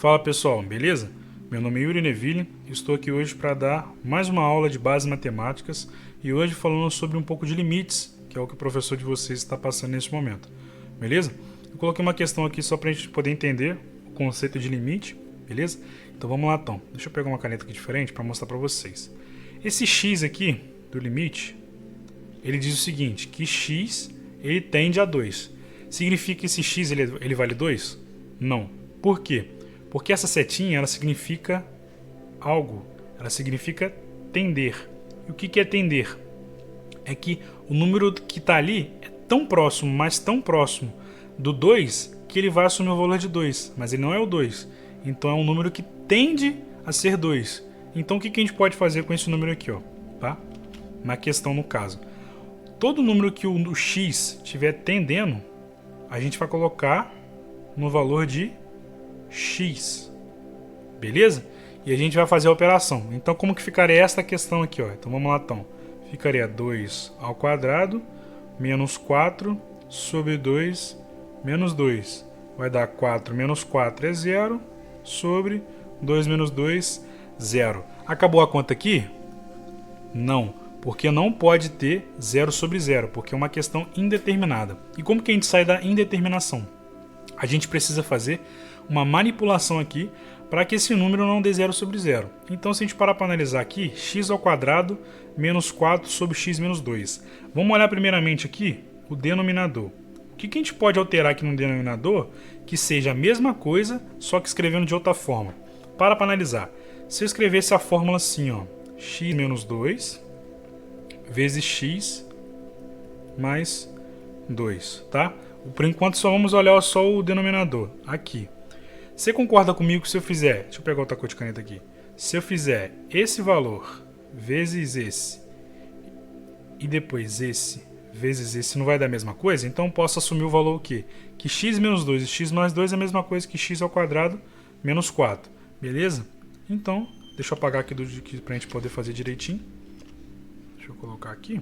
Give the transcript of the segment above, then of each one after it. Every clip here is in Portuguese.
Fala pessoal, beleza? Meu nome é Yuri Neville e estou aqui hoje para dar mais uma aula de bases matemáticas e hoje falando sobre um pouco de limites, que é o que o professor de vocês está passando nesse momento, beleza? Eu coloquei uma questão aqui só para a gente poder entender o conceito de limite, beleza? Então vamos lá então, deixa eu pegar uma caneta aqui diferente para mostrar para vocês. Esse x aqui do limite, ele diz o seguinte, que x ele tende a 2. Significa que esse x ele vale 2? Não. Por quê? Porque essa setinha, ela significa algo. Ela significa tender. E o que é tender? É que o número que está ali é tão próximo, mas tão próximo do 2, que ele vai assumir o valor de 2. Mas ele não é o 2. Então é um número que tende a ser 2. Então o que a gente pode fazer com esse número aqui? Ó, tá? Na questão no caso. Todo número que o x estiver tendendo, a gente vai colocar no valor de x, beleza? E a gente vai fazer a operação. Então como que ficaria esta questão aqui, ó? Então vamos lá então. Ficaria 2 ao quadrado menos 4 sobre 2 menos 2. Vai dar 4 menos 4 é 0 sobre 2 menos 2, 0. Acabou a conta aqui? Não, porque não pode ter 0 sobre 0, porque é uma questão indeterminada. E como que a gente sai da indeterminação? A gente precisa fazer uma manipulação aqui para que esse número não dê 0 sobre 0. Então, se a gente parar para analisar aqui, x ao quadrado menos 4 sobre x menos 2. Vamos olhar primeiramente aqui o denominador. O que a gente pode alterar aqui no denominador que seja a mesma coisa, só que escrevendo de outra forma? Para analisar. Se eu escrevesse a fórmula assim, ó, x menos 2 vezes x mais 2, tá? Por enquanto só vamos olhar só o denominador aqui. Você concorda comigo que se eu fizer, deixa eu pegar outra cor de caneta aqui, se eu fizer esse valor vezes esse e depois esse vezes esse não vai dar a mesma coisa? Então eu posso assumir o valor o quê? Que x menos 2 e x mais 2 é a mesma coisa que x ao quadrado menos 4, beleza? Então, deixa eu apagar aqui para a gente poder fazer direitinho. Deixa eu colocar aqui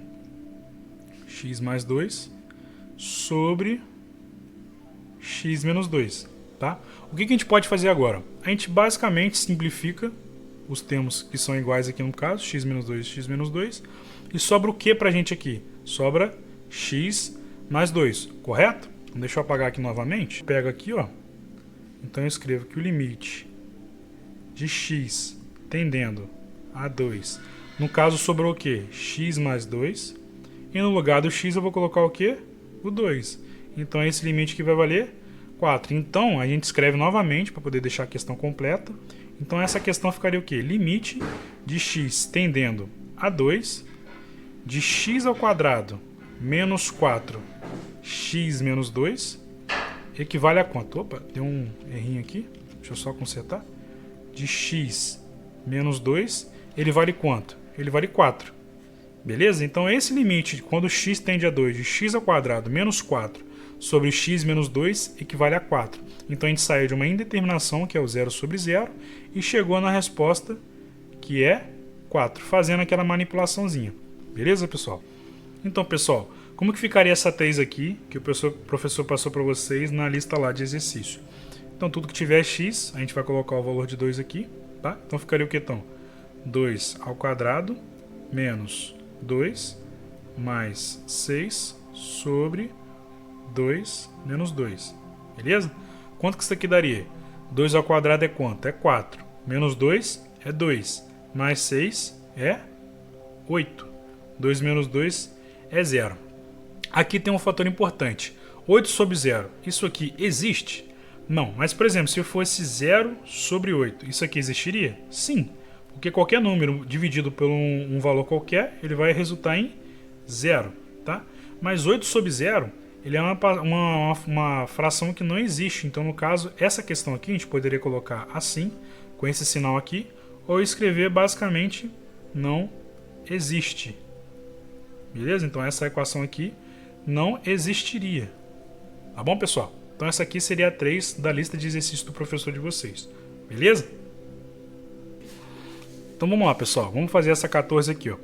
x mais 2 sobre x menos 2, tá? O que a gente pode fazer agora? A gente basicamente simplifica os termos que são iguais aqui no caso, x menos 2 e x menos 2, e sobra o que pra gente aqui? Sobra x mais 2, correto? Então deixa eu apagar aqui novamente. Pego aqui, ó. Então eu escrevo que o limite de x tendendo a 2, no caso sobrou o que? X mais 2, e no lugar do x eu vou colocar o que? O 2. Então é esse limite que vai valer 4. Então a gente escreve novamente para poder deixar a questão completa. Então essa questão ficaria o quê? Limite de x tendendo a 2 de x ao quadrado menos 4 x menos 2 equivale a quanto? Opa, deu um errinho aqui. Deixa eu só consertar. De x menos 2, ele vale quanto? Ele vale 4. Beleza? Então esse limite, quando x tende a 2 de x ao quadrado menos 4 sobre x menos 2 equivale a 4. Então a gente saiu de uma indeterminação, que é o 0 sobre 0, e chegou na resposta, que é 4, fazendo aquela manipulaçãozinha. Beleza, pessoal? Então, pessoal, como que ficaria essa 3 aqui, que o professor passou para vocês na lista lá de exercício? Então, tudo que tiver x, a gente vai colocar o valor de 2 aqui, tá? Então ficaria o que, então? 2 ao quadrado menos 2 mais 6 sobre 2 menos 2. Beleza? Quanto que isso aqui daria? 2 ao quadrado é quanto? É 4. Menos 2 é 2. Mais 6 é 8. 2 menos 2 é 0. Aqui tem um fator importante. 8 sobre 0. Isso aqui existe? Não. Mas, por exemplo, se fosse 0 sobre 8, isso aqui existiria? Sim. Porque qualquer número dividido por um valor qualquer, ele vai resultar em 0, tá? Mas 8 sobre 0, ele é uma fração que não existe. Então, no caso, essa questão aqui a gente poderia colocar assim, com esse sinal aqui, ou escrever basicamente não existe. Beleza? Então, essa equação aqui não existiria. Tá bom, pessoal? Então, essa aqui seria a 3 da lista de exercícios do professor de vocês. Beleza? Então vamos lá, pessoal, vamos fazer essa 14 aqui, ó.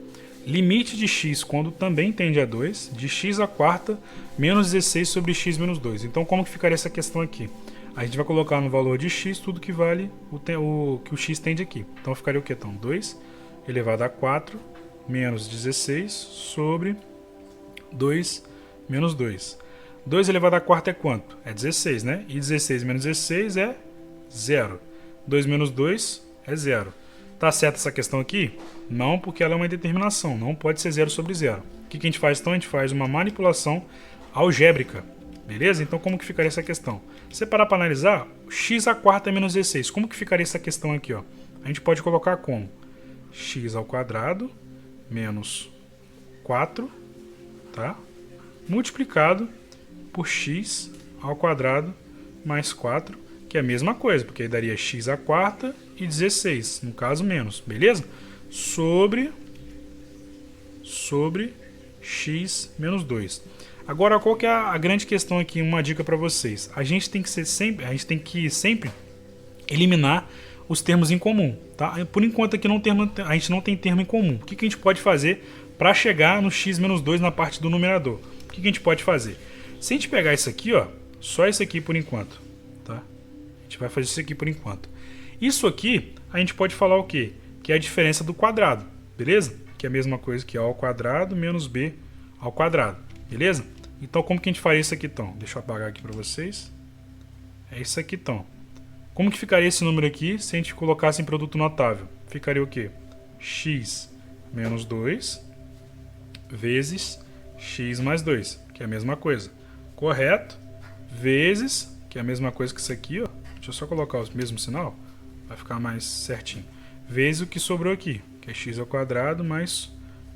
Limite de x quando também tende a 2, de x à quarta menos 16 sobre x menos 2. Então como que ficaria essa questão aqui? A gente vai colocar no valor de x tudo que vale o que o x tende aqui. Então ficaria o que? Então 2 elevado a 4 menos 16 sobre 2 menos 2. 2 elevado a 4 é quanto? É 16, né? E 16 menos 16 é 0. 2 menos 2 é 0. Tá certa essa questão aqui? Não, porque ela é uma indeterminação. Não pode ser 0 sobre 0. O que a gente faz então? A gente faz uma manipulação algébrica. Beleza? Então como que ficaria essa questão? Se você parar para analisar, x à quarta é menos 16. Como que ficaria essa questão aqui? Ó? A gente pode colocar como? X ao quadrado menos 4, tá? Multiplicado por x ao quadrado mais 4, que é a mesma coisa, porque aí daria x à quarta e 16, no caso menos, beleza? Sobre x menos 2. Agora, qual que é a grande questão aqui? Uma dica para vocês. A gente tem que sempre eliminar os termos em comum, tá? Por enquanto aqui a gente não tem termo em comum. O que a gente pode fazer para chegar no x menos 2 na parte do numerador? O que a gente pode fazer? Se a gente pegar isso aqui, ó, só isso aqui por enquanto, tá? A gente vai fazer isso aqui por enquanto. Isso aqui a gente pode falar o quê? Que é a diferença do quadrado, beleza? Que é a mesma coisa que a ao quadrado menos b ao quadrado, beleza? Então como que a gente faria isso aqui então? Deixa eu apagar aqui para vocês. É isso aqui então. Como que ficaria esse número aqui se a gente colocasse em produto notável? Ficaria o quê? X menos 2 vezes x mais 2, que é a mesma coisa. Correto? Vezes, que é a mesma coisa que isso aqui, ó. Deixa eu só colocar o mesmo sinal, vai ficar mais certinho. Vezes o que sobrou aqui, que é x ao quadrado mais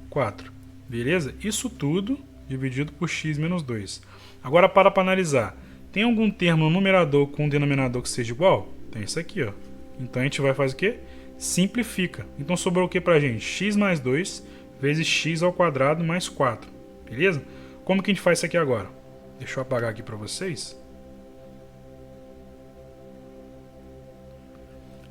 4. Beleza? Isso tudo dividido por x menos 2. Agora para analisar. Tem algum termo no numerador com um denominador que seja igual? Tem isso aqui, ó. Então a gente vai fazer o quê? Simplifica. Então sobrou o que pra gente? X mais 2 vezes x ao quadrado mais 4. Beleza? Como que a gente faz isso aqui agora? Deixa eu apagar aqui para vocês.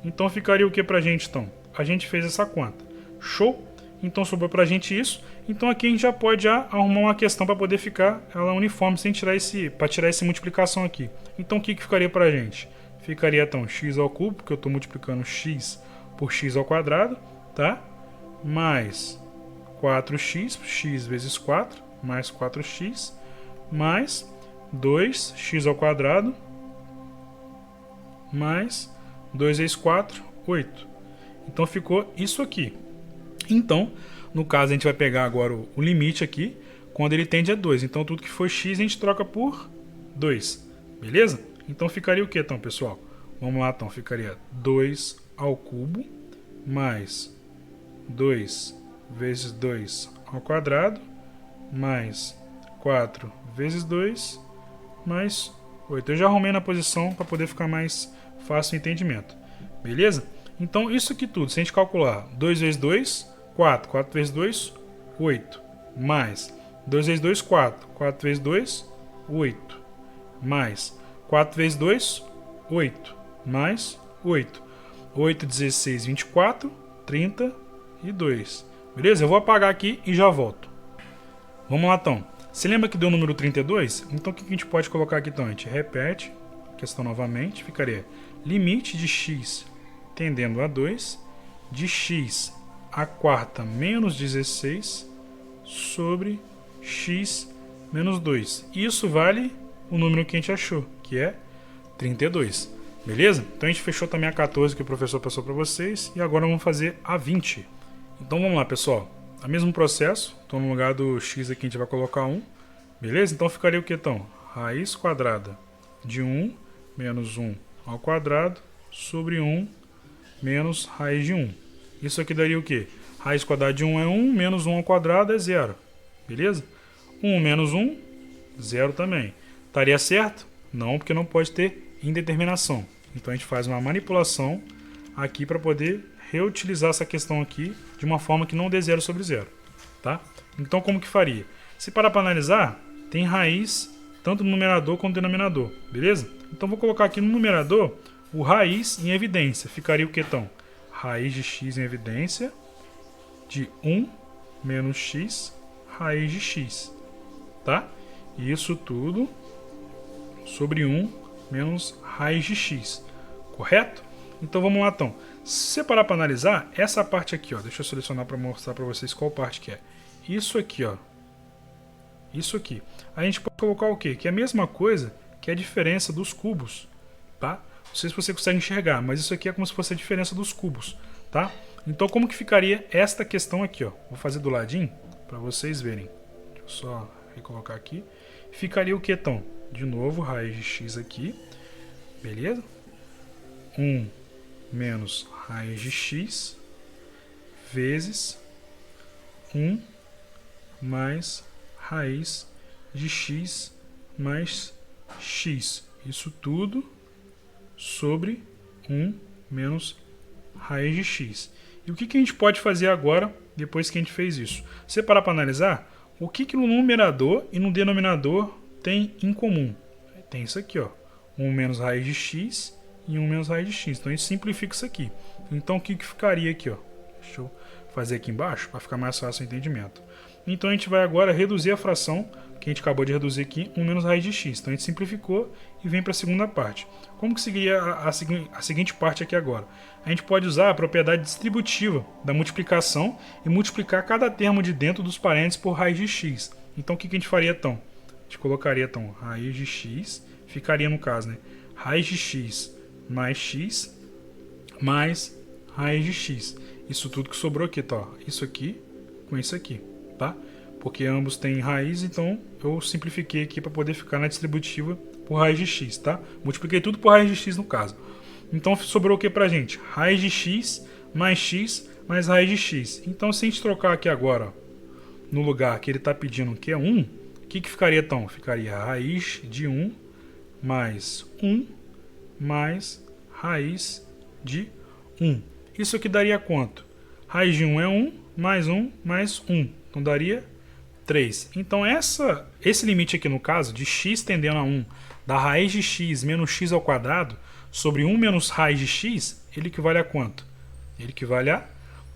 Então ficaria o que pra gente então? A gente fez essa conta. Show? Então sobrou pra gente isso. Então aqui a gente já pode arrumar uma questão para poder ficar ela uniforme sem tirar tirar essa multiplicação aqui. Então o que ficaria pra gente? Ficaria então x ao cubo, porque eu estou multiplicando x por x ao quadrado, tá? Mais 4x, x vezes 4, mais 4x, mais 2x ao quadrado, mais 2 vezes 4, 8. Então ficou isso aqui. Então, no caso, a gente vai pegar agora o limite aqui, quando ele tende a 2. Então, tudo que for x, a gente troca por 2. Beleza? Então, ficaria o que, então, pessoal? Vamos lá, então. Ficaria 2 ao cubo, mais 2 vezes 2 ao quadrado, mais 4 vezes 2, mais 8. Eu já arrumei na posição para poder ficar mais fácil o entendimento. Beleza? Então, isso aqui tudo, se a gente calcular 2 vezes 2, 4. 4 vezes 2, 8. Mais 2 vezes 2, 4. 4 vezes 2, 8. Mais 4 vezes 2, 8. Mais 8. 8, 16, 24, 32. Beleza? Eu vou apagar aqui e já volto. Vamos lá, então. Você lembra que deu o número 32? Então, o que a gente pode colocar aqui, então? A gente repete a questão novamente. Ficaria limite de x tendendo a 2 de x a quarta menos 16 sobre x menos 2. Isso vale o número que a gente achou, que é 32. Beleza? Então a gente fechou também a 14 que o professor passou para vocês. E agora vamos fazer a 20. Então vamos lá, pessoal. O mesmo processo. Então no lugar do x aqui a gente vai colocar 1. Beleza? Então ficaria o que então? Raiz quadrada de 1 menos 1 ao quadrado sobre 1 menos raiz de 1. Isso aqui daria o quê? Raiz quadrada de 1 é 1, menos 1 ao quadrado é 0. Beleza? 1 menos 1, 0 também. Estaria certo? Não, porque não pode ter indeterminação. Então a gente faz uma manipulação aqui para poder reutilizar essa questão aqui de uma forma que não dê 0 sobre 0. Tá? Então como que faria? Se parar para analisar, tem raiz tanto no numerador quanto no denominador. Beleza? Então vou colocar aqui no numerador o raiz em evidência. Ficaria o que então? Raiz de x em evidência de 1 menos x raiz de x. Tá? E isso tudo sobre 1 menos raiz de x, correto? Então vamos lá então. Se você parar para analisar, essa parte aqui, ó, deixa eu selecionar para mostrar para vocês qual parte que é. Isso aqui, ó. Isso aqui. A gente pode colocar o quê? Que é a mesma coisa que a diferença dos cubos, tá? Não sei se você consegue enxergar, mas isso aqui é como se fosse a diferença dos cubos, tá? Então como que ficaria esta questão aqui, ó? Vou fazer do ladinho para vocês verem. Deixa eu só recolocar aqui. Ficaria o que, então? De novo, raiz de x aqui, beleza? 1 menos raiz de x vezes 1 mais raiz de x mais x. Isso tudo sobre 1 menos raiz de x. E o que a gente pode fazer agora, depois que a gente fez isso? Se parar para analisar, o que no numerador e no denominador tem em comum? Tem isso aqui, ó, 1 menos raiz de x e 1 menos raiz de x. Então a gente simplifica isso aqui. Então o que ficaria aqui, ó? Deixa eu fazer aqui embaixo para ficar mais fácil o entendimento. Então a gente vai agora reduzir a fração que a gente acabou de reduzir aqui, 1 menos raiz de x. Então a gente simplificou e vem para a segunda parte. Como que seria a seguinte parte aqui agora? A gente pode usar a propriedade distributiva da multiplicação e multiplicar cada termo de dentro dos parênteses por raiz de x. Então o que a gente faria então? A gente colocaria então raiz de x, ficaria no caso, né? Raiz de x mais raiz de x. Isso tudo que sobrou aqui, tá? Isso aqui com isso aqui, tá? Porque ambos têm raiz, então eu simplifiquei aqui para poder ficar na distributiva por raiz de x, tá? Multipliquei tudo por raiz de x no caso. Então sobrou o que pra gente? Raiz de x mais raiz de x. Então se a gente trocar aqui agora, ó, no lugar que ele está pedindo que é 1, o que ficaria então? Ficaria raiz de 1 mais 1 mais raiz de 1. Isso aqui daria quanto? Raiz de 1 é 1 mais 1 mais 1. Então daria 3. Então esse limite aqui no caso, de x tendendo a 1, da raiz de x menos x ao quadrado, sobre 1 menos raiz de x, ele equivale a quanto? Ele equivale a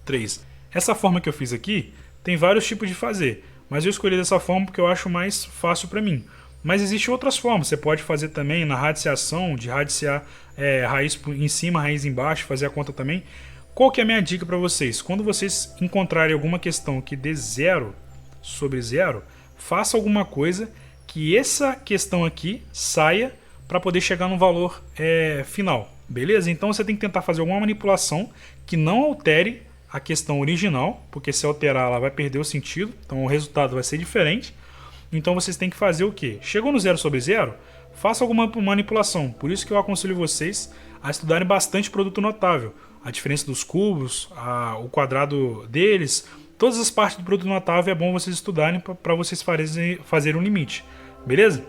3. Essa forma que eu fiz aqui, tem vários tipos de fazer, mas eu escolhi dessa forma porque eu acho mais fácil para mim. Mas existem outras formas, você pode fazer também na radiciação, de radiciar raiz em cima, raiz embaixo, fazer a conta também. Qual que é a minha dica para vocês? Quando vocês encontrarem alguma questão que dê 0 sobre 0, faça alguma coisa que essa questão aqui saia para poder chegar no valor final, beleza? Então você tem que tentar fazer alguma manipulação que não altere a questão original, porque se alterar ela vai perder o sentido, então o resultado vai ser diferente. Então vocês têm que fazer o quê? Chegou no 0 sobre 0, faça alguma manipulação. Por isso que eu aconselho vocês a estudarem bastante produto notável. A diferença dos cubos, o quadrado deles, todas as partes do produto notável é bom vocês estudarem para vocês fazerem um limite. Beleza?